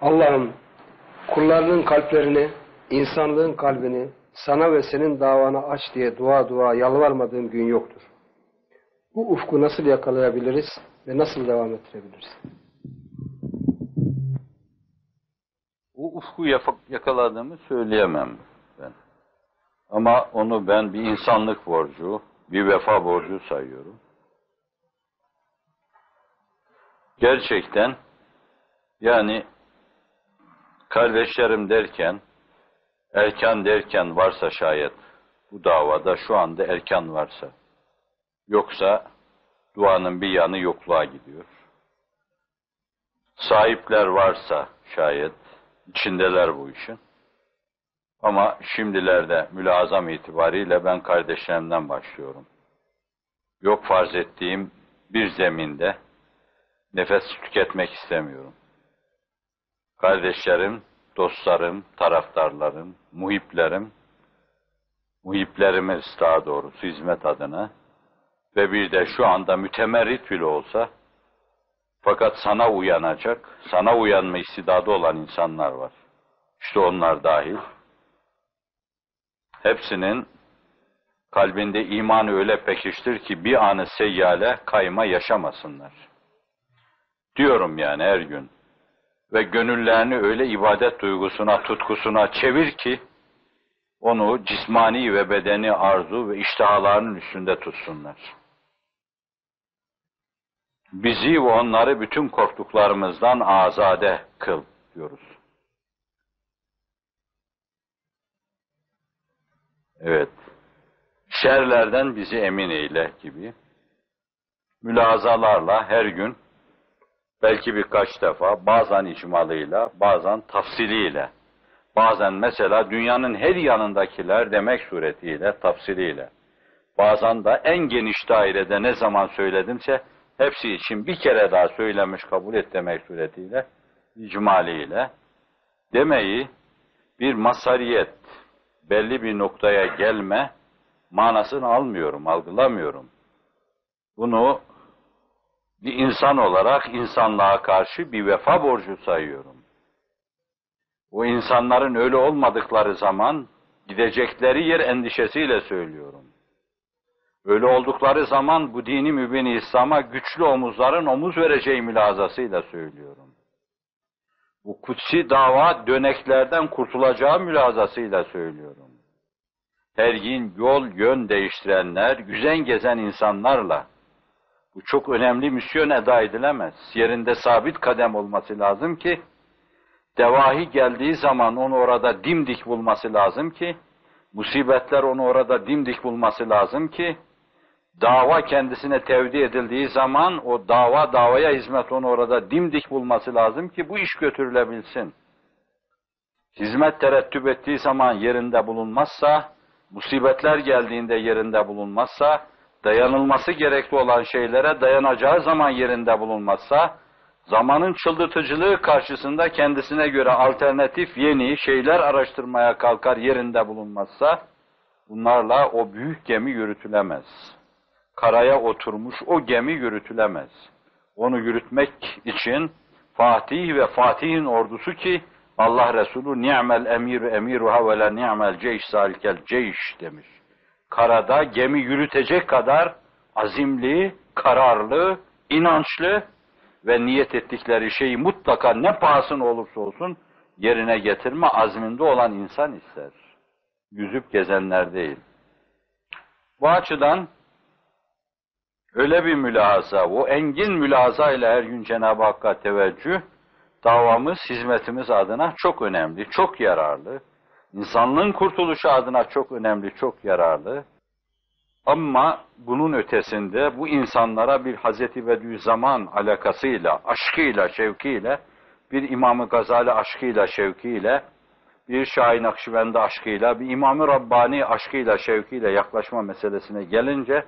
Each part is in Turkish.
Allah'ım, kullarının kalplerini, insanlığın kalbini sana ve senin davana aç diye dua yalvarmadığım gün yoktur. Bu ufku nasıl yakalayabiliriz ve nasıl devam ettirebiliriz? Bu ufku yakaladığımı söyleyemem ben. Ama onu ben bir insanlık borcu, bir vefa borcu sayıyorum. Gerçekten yani kardeşlerim derken, erkan derken varsa şayet bu davada şu anda erkan varsa, yoksa duanın bir yanı yokluğa gidiyor. Sahipler varsa şayet içindeler bu işin. Ama şimdilerde mülazam itibariyle ben kardeşlerimden başlıyorum. Yok farz ettiğim bir zeminde nefes tüketmek istemiyorum. Kardeşlerim, dostlarım, taraftarlarım, muhiplerimiz daha doğrusu hizmet adına ve bir de şu anda mütemerrit bile olsa fakat sana uyanacak, sana uyanma istidadı olan insanlar var. İşte onlar dahil. Hepsinin kalbinde imanı öyle pekiştir ki bir anı seyyale kayma yaşamasınlar. Diyorum yani her gün. Ve gönüllerini öyle ibadet duygusuna, tutkusuna çevir ki onu cismani ve bedeni arzu ve iştahalarının üstünde tutsunlar. Bizi ve onları bütün korktuklarımızdan azade kıl diyoruz. Evet. Şerlerden bizi emin eyle gibi mülazalarla her gün belki birkaç defa bazen icmalıyla, bazen tafsiliyle, bazen mesela dünyanın her yanındakiler demek suretiyle, tafsiliyle, bazen de en geniş dairede ne zaman söyledimse hepsi için bir kere daha söylemiş kabul et demek suretiyle, icmaliyle demeyi bir masariyet, belli bir noktaya gelme manasını almıyorum, algılamıyorum. Bunu bir insan olarak insanlığa karşı bir vefa borcu sayıyorum. O insanların öyle olmadıkları zaman gidecekleri yer endişesiyle söylüyorum. Öyle oldukları zaman bu dini mübin-i İslam'a güçlü omuzların omuz vereceği mülazasıyla söylüyorum. Bu kutsi dava döneklerden kurtulacağı mülazasıyla söylüyorum. Her gün yol yön değiştirenler, yüzen gezen insanlarla bu çok önemli misyon eda edilemez. Yerinde sabit kadem olması lazım ki devahi geldiği zaman onu orada dimdik bulması lazım ki musibetler onu orada dimdik bulması lazım ki dava kendisine tevdi edildiği zaman o davaya hizmet onu orada dimdik bulması lazım ki bu iş götürülebilsin. Hizmet terettüp ettiği zaman yerinde bulunmazsa, musibetler geldiğinde yerinde bulunmazsa, dayanılması gerekli olan şeylere dayanacağı zaman yerinde bulunmazsa, zamanın çıldırtıcılığı karşısında kendisine göre alternatif yeni şeyler araştırmaya kalkar yerinde bulunmazsa, bunlarla o büyük gemi yürütülemez. Karaya oturmuş o gemi yürütülemez. Onu yürütmek için Fatih ve Fatih'in ordusu ki Allah Resulü ni'mel emiru emiruha ve la ni'mel ceyş zalikel ceyş demiş. Karada gemi yürütecek kadar azimli, kararlı, inançlı ve niyet ettikleri şeyi mutlaka ne pahasına olursa olsun yerine getirme azminde olan insan ister. Yüzüp gezenler değil. Bu açıdan öyle bir mülahaza, o engin mülahaza ile her gün Cenab-ı Hakk'a teveccüh, davamız, hizmetimiz adına çok önemli, çok yararlı. İnsanlığın kurtuluşu adına çok önemli, çok yararlı. Ama bunun ötesinde bu insanlara bir Hazreti Bediüzzaman alakasıyla, aşkıyla, şevkiyle, bir İmam-ı Gazali aşkıyla, şevkiyle, bir Şah-ı Nakşibendi aşkıyla, bir İmam-ı Rabbani aşkıyla, şevkiyle yaklaşma meselesine gelince,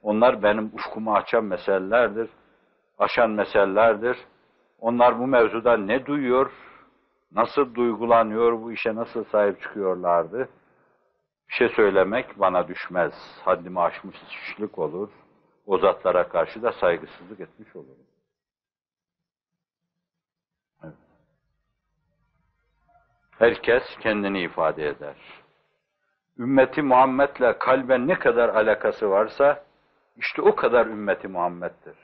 onlar benim ufkumu açan meselelerdir, aşan meselelerdir. Onlar bu mevzuda ne duyuyor, nasıl duygulanıyor, bu işe nasıl sahip çıkıyorlardı? Bir şey söylemek bana düşmez. Haddimi aşmışlık olur. O zatlara karşı da saygısızlık etmiş olurum. Evet. Herkes kendini ifade eder. Ümmeti Muhammed'le kalben ne kadar alakası varsa, işte o kadar ümmeti Muhammed'dir.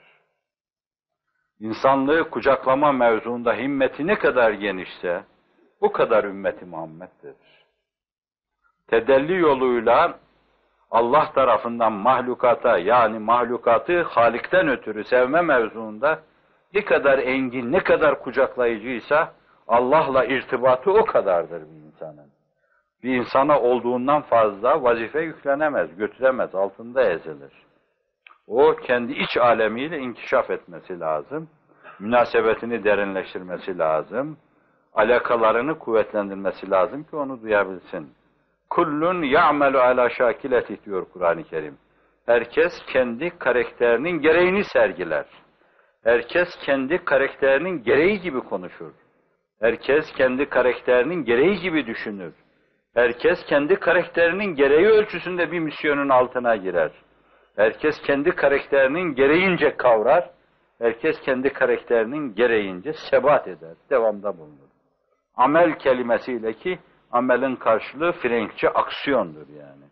İnsanlığı kucaklama mevzuunda himmeti ne kadar genişse, o kadar ümmeti Muhammed'dir. Tedelli yoluyla Allah tarafından mahlukata, yani mahlukatı Halik'ten ötürü sevme mevzuunda ne kadar engin, ne kadar kucaklayıcıysa Allah'la irtibatı o kadardır bir insanın. Bir insana olduğundan fazla vazife yüklenemez, götüremez, altında ezilir. O kendi iç alemiyle inkişaf etmesi lazım, münasebetini derinleştirmesi lazım, alakalarını kuvvetlendirmesi lazım ki onu duyabilsin. Kullun ya'melu ala şakileti diyor Kur'an-ı Kerim. Herkes kendi karakterinin gereğini sergiler. Herkes kendi karakterinin gereği gibi konuşur. Herkes kendi karakterinin gereği gibi düşünür. Herkes kendi karakterinin gereği ölçüsünde bir misyonun altına girer. Herkes kendi karakterinin gereğince kavrar. Herkes kendi karakterinin gereğince sebat eder. Devamda bulunur. Amel kelimesiyle ki amelin karşılığı Frenkçe aksiyondur yani.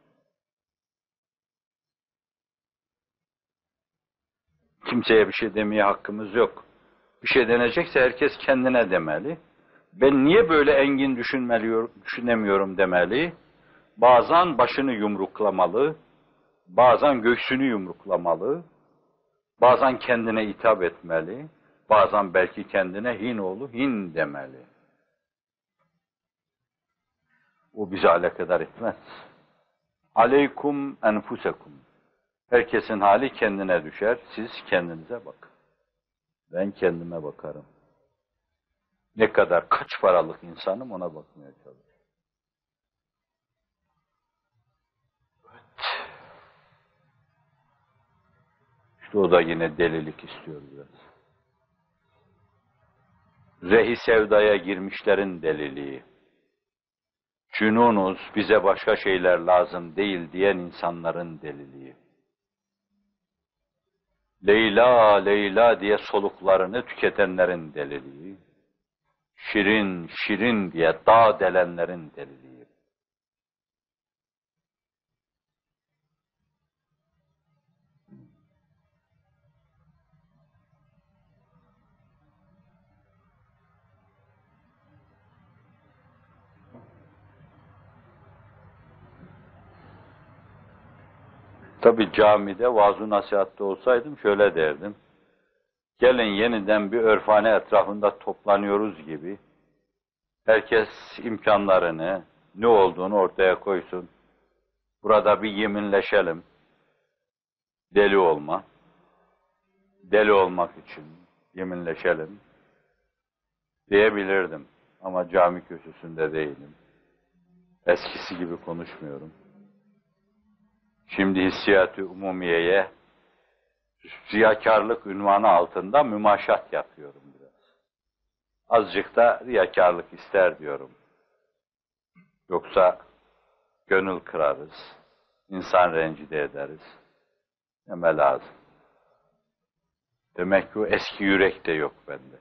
Kimseye bir şey demeye hakkımız yok. Bir şey denecekse herkes kendine demeli. Ben niye böyle engin düşünemiyorum demeli. Bazen başını yumruklamalı, bazen göğsünü yumruklamalı, bazen kendine hitap etmeli, bazen belki kendine hin oğlu hin demeli. O bizi alakadar etmez. Aleykum enfusekum. Herkesin hali kendine düşer, siz kendinize bakın. Ben kendime bakarım. Ne kadar, kaç paralık insanım ona bakmaya çalışıyorum. Evet. İşte o da yine delilik istiyor biraz. Rehi sevdaya girmişlerin deliliği. Cünunuz, bize başka şeyler lazım değil diyen insanların deliliği. Leyla, Leyla diye soluklarını tüketenlerin deliliği. Şirin, şirin diye dağ delenlerin deliliği. Tabi camide vaaz-ı nasihatte olsaydım şöyle derdim. Gelin yeniden bir örfane etrafında toplanıyoruz gibi. Herkes imkanlarını, ne olduğunu ortaya koysun. Burada bir yeminleşelim. Deli olma. Deli olmak için yeminleşelim diyebilirdim. Ama cami kürsüsünde değilim. Eskisi gibi konuşmuyorum. Şimdi hissiyat-ı umumiyeye riyakarlık unvanı altında mümaşat yapıyorum biraz. Azıcık da riyakarlık ister diyorum. Yoksa gönül kırarız, insan rencide ederiz. Deme lazım. Demek ki o eski yürek de yok bende.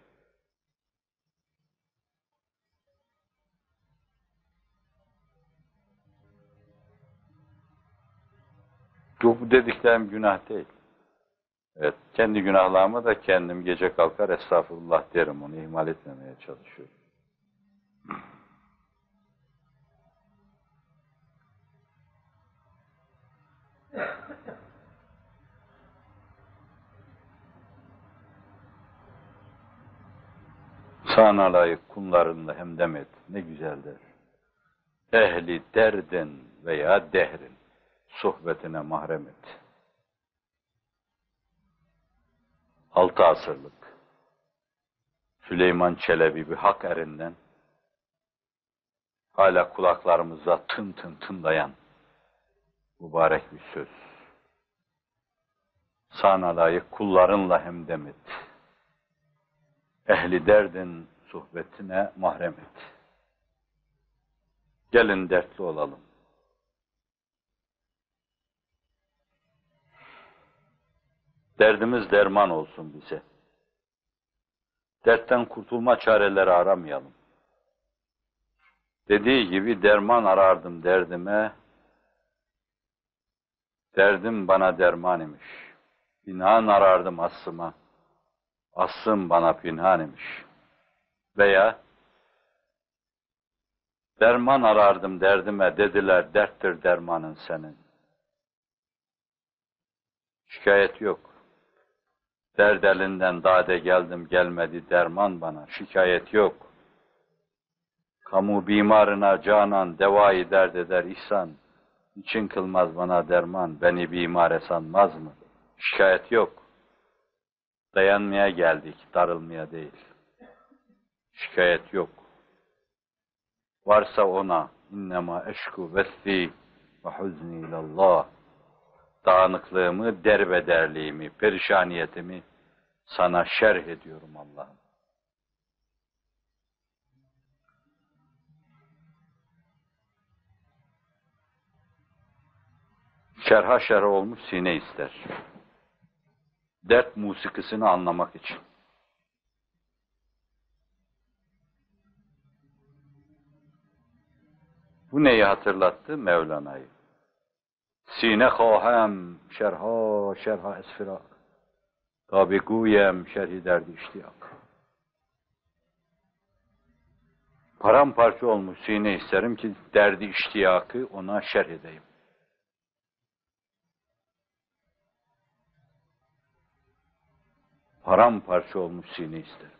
Yok, bu dediklerim günah değil. Evet, kendi günahlarıma da kendim gece kalkar estağfurullah derim, onu ihmal etmemeye çalışıyorum. Sana layık kullarınla hemdem et, ne güzeldir. Ehli derdin veya dehrin sohbetine mahrem et. 6 asırlık Süleyman Çelebi bir hak erinden hala kulaklarımızda tın tın tınlayan mübarek bir söz. Sana layık kullarınla hemdem et. Ehli derdin sohbetine mahrem et. Gelin dertli olalım. Derdimiz derman olsun bize. Dertten kurtulma çareleri aramayalım. Dediği gibi derman arardım derdime, derdim bana derman imiş. Pinhan arardım aslıma, aslım bana pinhan imiş. Veya derman arardım derdime, dediler derttir dermanın senin. Şikayet yok. Derd elinden dade geldim gelmedi derman bana, şikayet yok. Kamu bimarına canan devayı dert eder ihsan. İçin kılmaz bana derman, beni bimare sanmaz mı? Şikayet yok. Dayanmaya geldik, darılmaya değil. Şikayet yok. Varsa ona, innema eşku vesfi ve huzni ilallah. Dağınıklığımı, derbederliğimi, perişaniyetimi sana şerh ediyorum Allah'ım. Şerha şerh olmuş sine ister. Dert musikisini anlamak için. Bu neyi hatırlattı? Mevlana'yı. Sine khahem şerha şerha esfirak. Tabi guyem şerhi derdi iştiyak. Paramparça olmuş sine isterim ki derdi iştiyakı ona şerh edeyim. Paramparça olmuş sine isterim.